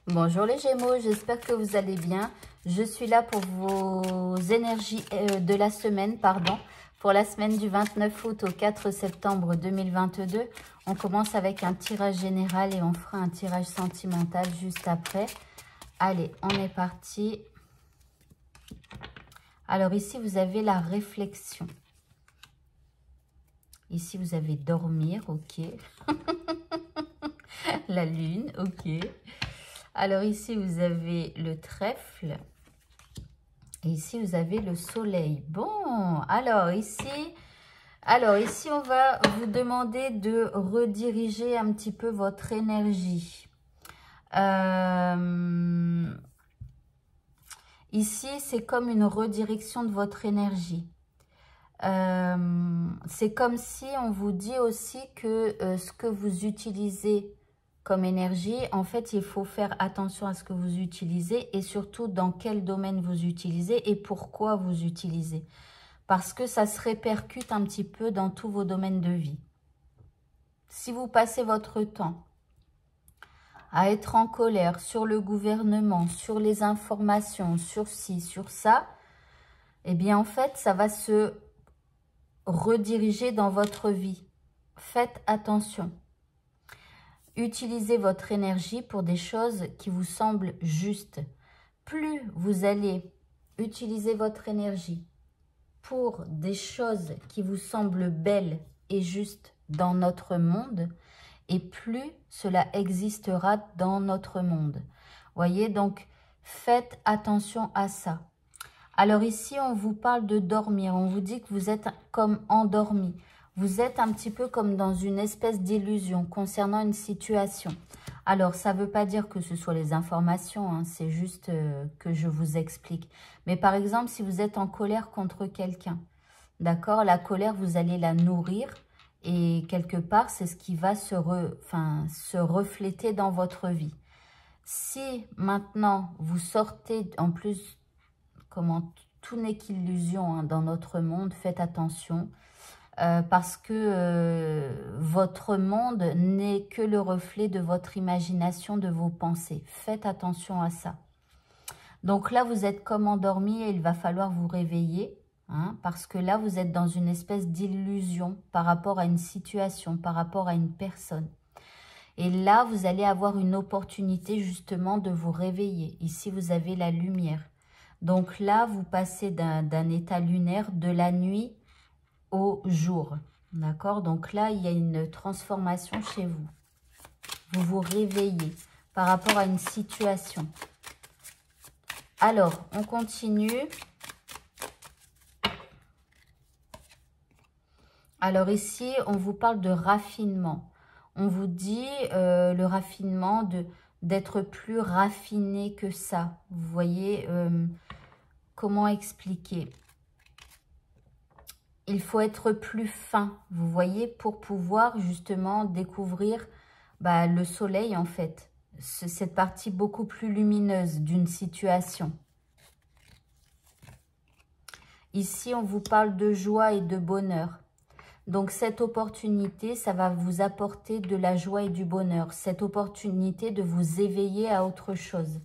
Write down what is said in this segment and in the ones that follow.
Bonjour les Gémeaux, j'espère que vous allez bien. Je suis là pour vos énergies de la semaine, pour la semaine du 29 août au 4 septembre 2022. On commence avec un tirage général et on fera un tirage sentimental juste après. Allez, on est parti. Alors ici, vous avez la réflexion. Ici, vous avez dormir, ok. La lune, ok. Alors ici, vous avez le trèfle. Et ici, vous avez le soleil. Bon, alors ici, on va vous demander de rediriger un petit peu votre énergie. Ici, c'est comme une redirection de votre énergie. C'est comme si on vous dit aussi que ce que vous utilisez comme énergie, en fait, il faut faire attention à ce que vous utilisez et surtout dans quel domaine vous utilisez et pourquoi vous utilisez. Parce que ça se répercute un petit peu dans tous vos domaines de vie. Si vous passez votre temps à être en colère sur le gouvernement, sur les informations, sur ci, sur ça, eh bien, en fait, ça va se rediriger dans votre vie. Faites attention. Utilisez votre énergie pour des choses qui vous semblent justes. Plus vous allez utiliser votre énergie pour des choses qui vous semblent belles et justes dans notre monde, et plus cela existera dans notre monde. Voyez, donc faites attention à ça. Alors ici, on vous parle de dormir. On vous dit que vous êtes comme endormi. Vous êtes un petit peu comme dans une espèce d'illusion concernant une situation. Alors, ça ne veut pas dire que ce soit les informations, hein, c'est juste que je vous explique. Mais par exemple, si vous êtes en colère contre quelqu'un, d'accord, la colère, vous allez la nourrir et quelque part, c'est ce qui va se refléter dans votre vie. Si maintenant, vous sortez, en plus, comment tout n'est qu'illusion hein, dans notre monde, faites attention. Parce que votre monde n'est que le reflet de votre imagination, de vos pensées. Faites attention à ça. Donc là, vous êtes comme endormi et il va falloir vous réveiller. Hein, parce que là, vous êtes dans une espèce d'illusion par rapport à une situation, par rapport à une personne. Et là, vous allez avoir une opportunité justement de vous réveiller. Ici, vous avez la lumière. Donc là, vous passez d'un état lunaire de la nuit au jour. D'accord? Donc là, il y a une transformation chez vous. Vous vous réveillez par rapport à une situation. Alors, on continue. Alors ici, on vous parle de raffinement. On vous dit le raffinement d'être plus raffiné que ça. Vous voyez, comment expliquer ? Il faut être plus fin, vous voyez, pour pouvoir justement découvrir le soleil en fait. Cette partie beaucoup plus lumineuse d'une situation. Ici, on vous parle de joie et de bonheur. Donc, cette opportunité, ça va vous apporter de la joie et du bonheur. Cette opportunité de vous éveiller à autre chose.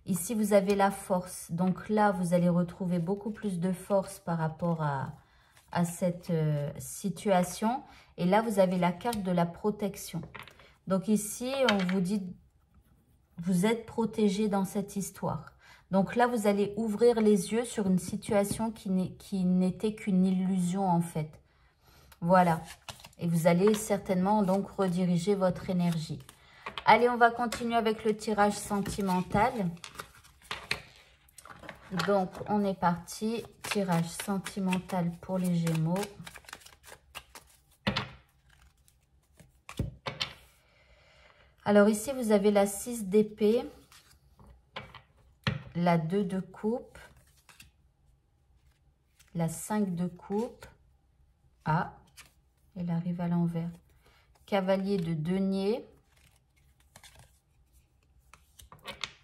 Ici, vous avez la force. Donc là, vous allez retrouver beaucoup plus de force par rapport à cette situation. Et là, vous avez la carte de la protection. Donc ici, on vous dit, vous êtes protégé dans cette histoire. Donc là, vous allez ouvrir les yeux sur une situation qui n'était qu'une illusion en fait. Voilà. Et vous allez certainement donc rediriger votre énergie. Allez, on va continuer avec le tirage sentimental. Donc, on est parti. Tirage sentimental pour les Gémeaux. Alors ici, vous avez la 6 d'épée, la 2 de coupe, la 5 de coupe. Ah, elle arrive à l'envers. Cavalier de denier.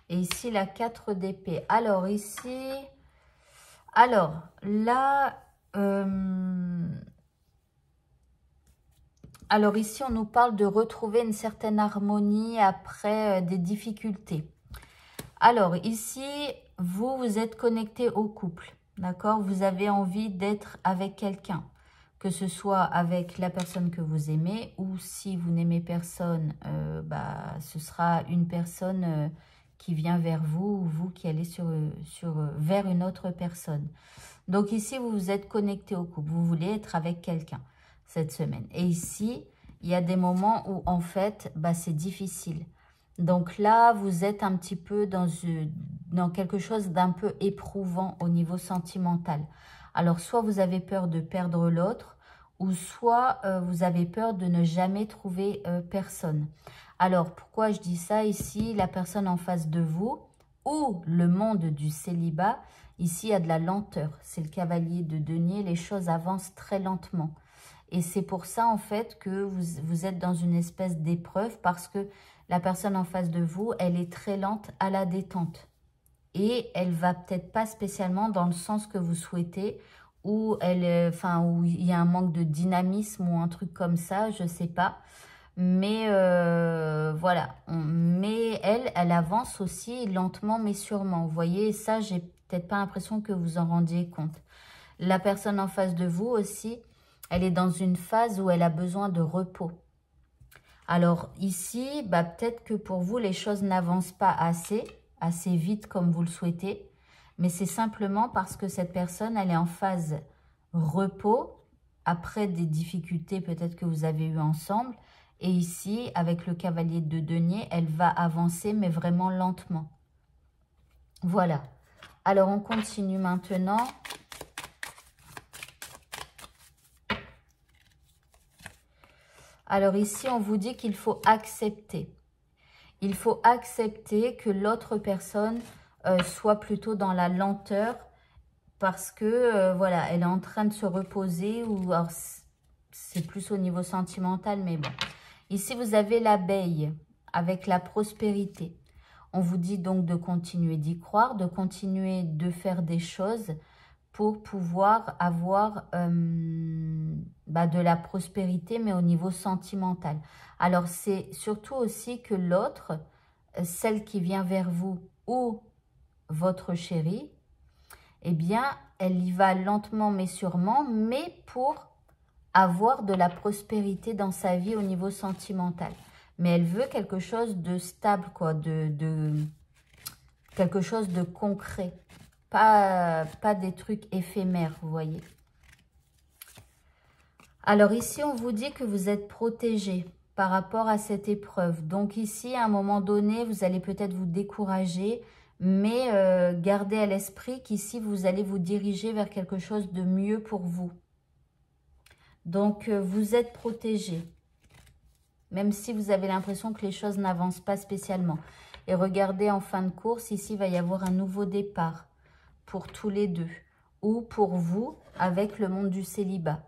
Et ici, la 4 d'épée. Alors, ici... Alors, là... Alors ici, on nous parle de retrouver une certaine harmonie après des difficultés. Alors ici, vous êtes connecté au couple, d'accord? Vous avez envie d'être avec quelqu'un, que ce soit avec la personne que vous aimez ou si vous n'aimez personne, ce sera une personne qui vient vers vous ou vous qui allez vers une autre personne. Donc ici, vous vous êtes connecté au couple, vous voulez être avec quelqu'un cette semaine. Et ici, il y a des moments où en fait, c'est difficile. Donc là, vous êtes un petit peu dans quelque chose d'un peu éprouvant au niveau sentimental. Alors, soit vous avez peur de perdre l'autre, ou soit vous avez peur de ne jamais trouver personne. Alors, pourquoi je dis ça ici? La personne en face de vous, ou le monde du célibat, ici, il y a de la lenteur. C'est le cavalier de denier, les choses avancent très lentement. Et c'est pour ça, en fait, que vous êtes dans une espèce d'épreuve parce que la personne en face de vous, elle est très lente à la détente. Et elle va peut-être pas spécialement dans le sens que vous souhaitez, où où il y a un manque de dynamisme ou un truc comme ça, je sais pas. Mais voilà. Mais elle avance aussi lentement mais sûrement. Vous voyez, ça, j'ai peut-être pas l'impression que vous en rendiez compte. La personne en face de vous aussi, elle est dans une phase où elle a besoin de repos. Alors ici, peut-être que pour vous, les choses n'avancent pas assez vite comme vous le souhaitez. Mais c'est simplement parce que cette personne, elle est en phase repos, après des difficultés peut-être que vous avez eues ensemble. Et ici, avec le cavalier de denier, elle va avancer, mais vraiment lentement. Voilà. Alors, on continue maintenant. Alors ici, on vous dit qu'il faut accepter. Il faut accepter que l'autre personne soit plutôt dans la lenteur parce que, voilà, elle est en train de se reposer ou c'est plus au niveau sentimental, mais bon. Ici, vous avez l'abeille avec la prospérité. On vous dit donc de continuer d'y croire, de continuer de faire des choses pour pouvoir avoir de la prospérité, mais au niveau sentimental. Alors, c'est surtout aussi que l'autre, celle qui vient vers vous ou votre chéri, eh bien, elle y va lentement mais sûrement, mais pour avoir de la prospérité dans sa vie au niveau sentimental. Mais elle veut quelque chose de stable, quoi, quelque chose de concret. Pas des trucs éphémères, vous voyez. Alors ici, on vous dit que vous êtes protégé par rapport à cette épreuve. Donc ici, à un moment donné, vous allez peut-être vous décourager, mais gardez à l'esprit qu'ici, vous allez vous diriger vers quelque chose de mieux pour vous. Donc, vous êtes protégé, même si vous avez l'impression que les choses n'avancent pas spécialement. Et regardez, en fin de course, ici, il va y avoir un nouveau départ pour tous les deux, ou pour vous, avec le monde du célibat.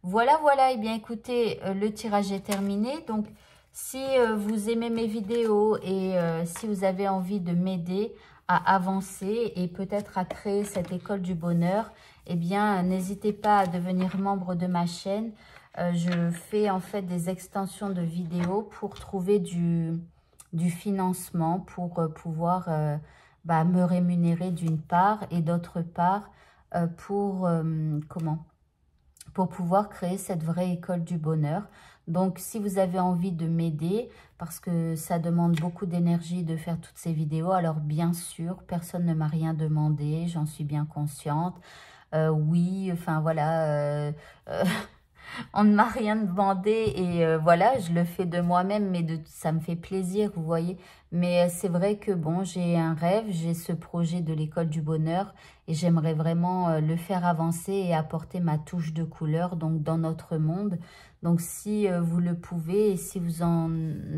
Voilà, voilà, et bien écoutez, le tirage est terminé. Donc, si vous aimez mes vidéos et si vous avez envie de m'aider à avancer et peut-être à créer cette école du bonheur, eh bien, n'hésitez pas à devenir membre de ma chaîne. Je fais en fait des extensions de vidéos pour trouver du financement, pour pouvoir me rémunérer d'une part et d'autre part pour pouvoir créer cette vraie école du bonheur. Donc, si vous avez envie de m'aider, parce que ça demande beaucoup d'énergie de faire toutes ces vidéos, alors bien sûr, personne ne m'a rien demandé, j'en suis bien consciente. Oui, enfin voilà, on ne m'a rien demandé et voilà, je le fais de moi-même, mais ça me fait plaisir, vous voyez. Mais c'est vrai que bon, j'ai un rêve, j'ai ce projet de l'école du bonheur et j'aimerais vraiment le faire avancer et apporter ma touche de couleur donc dans notre monde. Donc si vous le pouvez et si vous en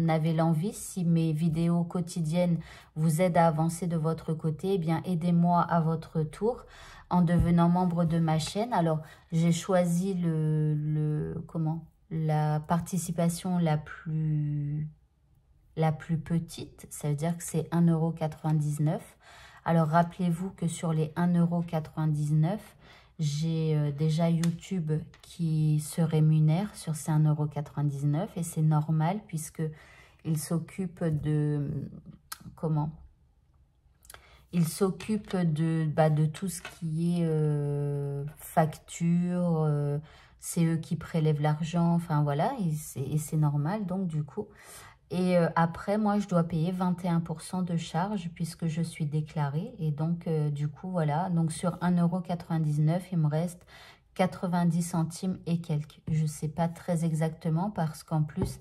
avez l'envie, si mes vidéos quotidiennes vous aident à avancer de votre côté, eh bien aidez-moi à votre tour en devenant membre de ma chaîne. Alors, j'ai choisi la participation la plus petite, ça veut dire que c'est 1,99 €. Alors, rappelez-vous que sur les 1,99 €, j'ai déjà YouTube qui se rémunère sur ces 1,99 € et c'est normal puisque il s'occupe de... Comment? Il s'occupe de tout ce qui est facture, c'est eux qui prélèvent l'argent, enfin voilà, et c'est normal donc du coup. Et après, moi, je dois payer 21% de charge puisque je suis déclarée. Et donc, du coup, voilà. Donc, sur 1,99 €, il me reste 90 centimes et quelques. Je ne sais pas très exactement parce qu'en plus,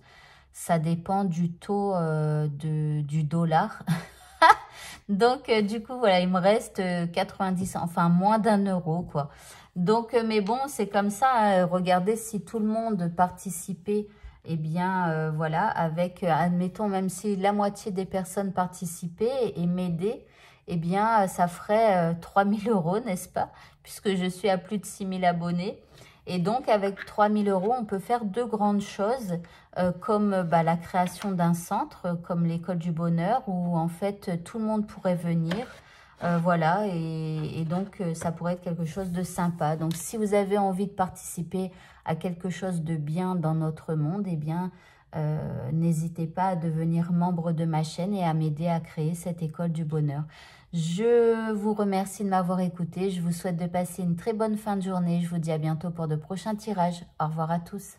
ça dépend du taux du dollar. Donc, du coup, voilà, il me reste 90, enfin, moins d'1 € quoi. Donc, mais bon, c'est comme ça. Hein, regardez, si tout le monde participait, eh bien, voilà, avec, admettons, même si la moitié des personnes participaient et m'aidaient, eh bien, ça ferait 3000 €, n'est-ce pas? Puisque je suis à plus de 6000 abonnés. Et donc, avec 3000 €, on peut faire deux grandes choses, comme la création d'un centre, comme l'école du bonheur, où en fait, tout le monde pourrait venir. Voilà, et donc, ça pourrait être quelque chose de sympa. Donc, si vous avez envie de participer à quelque chose de bien dans notre monde, eh bien, n'hésitez pas à devenir membre de ma chaîne et à m'aider à créer cette école du bonheur. Je vous remercie de m'avoir écouté. Je vous souhaite de passer une très bonne fin de journée. Je vous dis à bientôt pour de prochains tirages. Au revoir à tous.